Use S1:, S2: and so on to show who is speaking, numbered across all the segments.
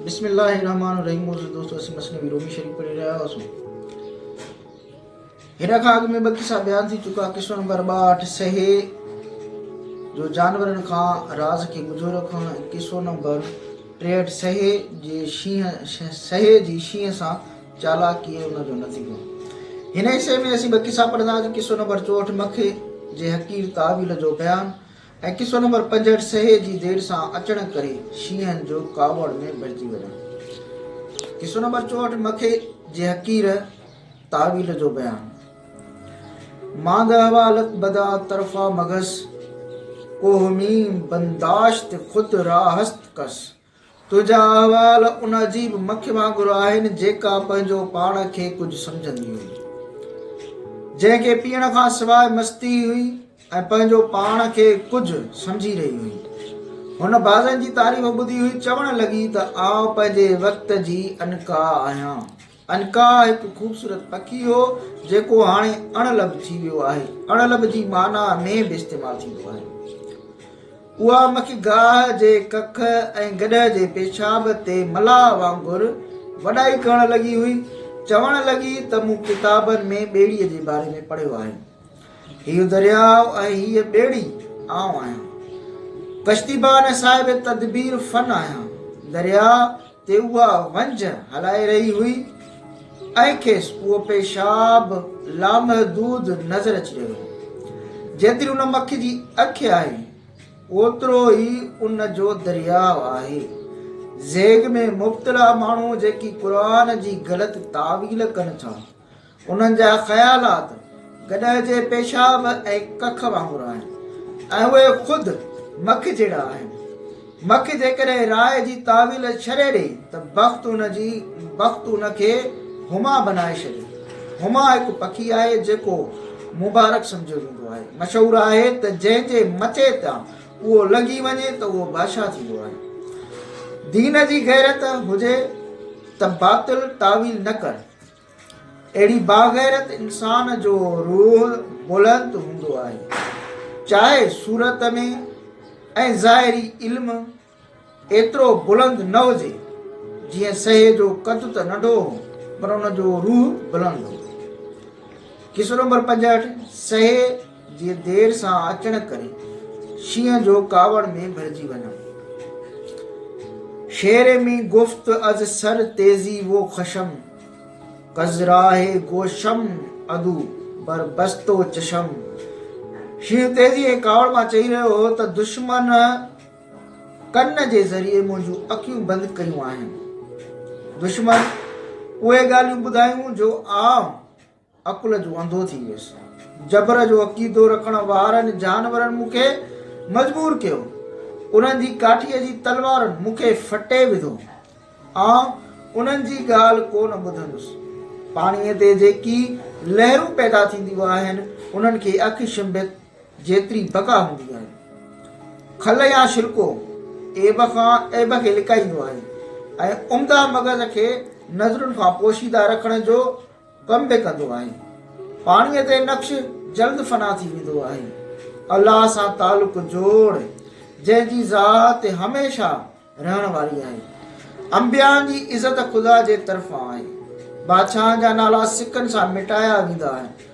S1: बिस्मिल्लाहिर्रहमानिर्रहीम। दोस्तों असीं मसनवी रूमी शरीफ पढ़ी रहिया हुआसीं। हिन खां अॻु में ॿ किसा बयान थी चुका। किसो नंबर 62 सहे जो जानवरनि खां राज़ खे ॻुझो रखणु। किसो नंबर 63 सहे जी शींहं सां चालाकीअ उनजो नतीजो। हिन हिसे में असीं ॿ किसा पढ़ंदासीं। किसो नंबर 64 मखे जे हकीर तावील जो बयान ऐं किसो नंबर 65 सहे जी देर सां अचण करे शींहनि जो कावड़ में भरिजी वञणु। किसो नंबर 64 मखे जे हकीर तावील जो बयान। मांद हवालत बदा तरफा मगस कोहमी बंदाश्त खुद राहस्त कस। तुंहिंजा अहवाल उन अजीब मख वांगुरु आहिनि जेका पंहिंजो पाण खे कुझु सम्झंदी हुई, जंहिंखे पीअण खां सवाइ मस्ती हुई ऐं पंहिंजो पाण खे कुझु सम्झी रही हुई। हुन बाज़नि जी तारीफ़ ॿुधी हुई, चवण लॻी त आउं पंहिंजे वक़्त जी अनका आहियां। अनका हिकु ख़ूबसूरत पखी हो जेको हाणे अणलब थी वियो आहे। अणलब जी माना में बि इस्तेमालु थींदो आहे। उहा मख गाह जे कख ऐं गॾह जे पेशाब ते मलाह वांगुरु वॾाई करण लॻी हुई। चवण लॻी त मूं किताबनि में ॿेड़ीअ जे बारे में पढ़ियो आहे। हीउ दरियाव ऐं हीअ ॿेड़ी आउं आहियां। कश्तीबान साहिब तदबीर फन आहियां। दरिया ते उहा वंझ हलाए रही हुई ऐं खेसि उहो पेशाब लामहदूद नज़र अची रहियो। जेतिरी उन मख जी अखि आहे ओतिरो ई उन जो दरियाव आहे। ज़ेग में मुब्तला माण्हू जेकी क़ुरान जी ग़लति तावील कनि था, उन्हनि जा ख़यालात गॾह जे पेशाब ऐं कख वांगुरु आहिनि ऐं उहे ख़ुदि मख जहिड़ा आहिनि। मख जेकॾहिं राय जी तावील छॾे ॾे त बख़्त उनखे हुमा बनाए छॾे। हुमा हिकु पखी आहे जेको मुबारक सम्झियो वेंदो आहे। मशहूरु आहे त जंहिंजे मचे तां उहो लॻी वञे त उहो बादशाह थींदो आहे। दीन जी गैरत हुजे त बातिल तावील न कर। अहिड़ी बाग़ैरत इंसान जो रूह बुलंद हूंदो आहे, चाहे सूरत में ऐं ज़ाहिरी इल्म एतिरो बुलंद न हुजे जीअं सहे जो कद त नंढो हो पर उन जो रूह बुलंद हो। किसो नंबर 65 सहे जी देर सां अचण करे शींहं जो कावड़ में भरिजी वञणु। शेर में गुफ्त अज सर तेजी वो खशम कज़राहे गोशम अदू बर बस्तो चशम। शींहं तेजी ऐं कावड़ मां चई रहियो हो त दुश्मन कन जे ज़रिए मुंहिंजूं अखियूं बंदि कयूं आहिनि। दुश्मन उहे ॻाल्हियूं ॿुधायूं जो आम अकुल जो अंधो थी वियुसि। जबर जो अक़ीदो रखण वारनि जानवरनि मूंखे मजबूर कयो। उन्हनि जी काठीअ जी तलवारनि मूंखे फटे विधो। आउं उन्हनि जी ॻाल्हि कोन ॿुधंदुसि। पाणीअ ते जेकी लहरूं पैदा थींदियूं आहिनि उन्हनि खे अखि शिंबित जेतिरी बका हूंदी आहे। खल या छिलको ऐब खे लिकाईंदो आहे ऐं उम्दा मग़ज़ खे नज़रुनि खां पोशीदा रखण जो कम बि कंदो आहे। पाणीअ ते नक्श जल्द फना थी वेंदो आहे। अलाह सां तालुक जोड़ जंहिंजी ज़ात हमेशा रहण वारी आहे। अंबियान जी इज़त ख़ुदा जे तरफ़ां आहे। बादशाहनि जा नाला सिकनि सां मिटाया वेंदा आहिनि।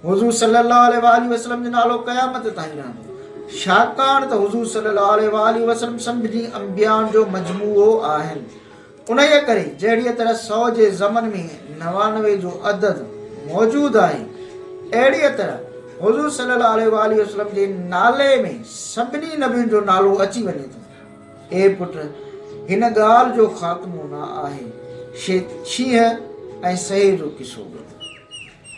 S1: हुज़ूर सल्लल्लाहु अलैहि वसल्लम जो नालो क़यामत ताईं रहंदो, छाकाणि त हुज़ूर सल्लल्लाहु अलैहि वसल्लम सभिनी अंबियान जो मजमूओ आहिनि। उन्हीअ करे जहिड़ीअ तरह 100 जे ज़मन में 99 जो अदद मौजूदु आहे, अहिड़ीअ तरह हुज़ूर सल्लल्लाहु अलैहि वसल्लम जे नाले में सभिनी नबियुनि जो नालो अची वञे थो। ए पुट, हिन ॻाल्हि जो ख़ात्मो न आहे। शींहं ऐं सहे जो किसो।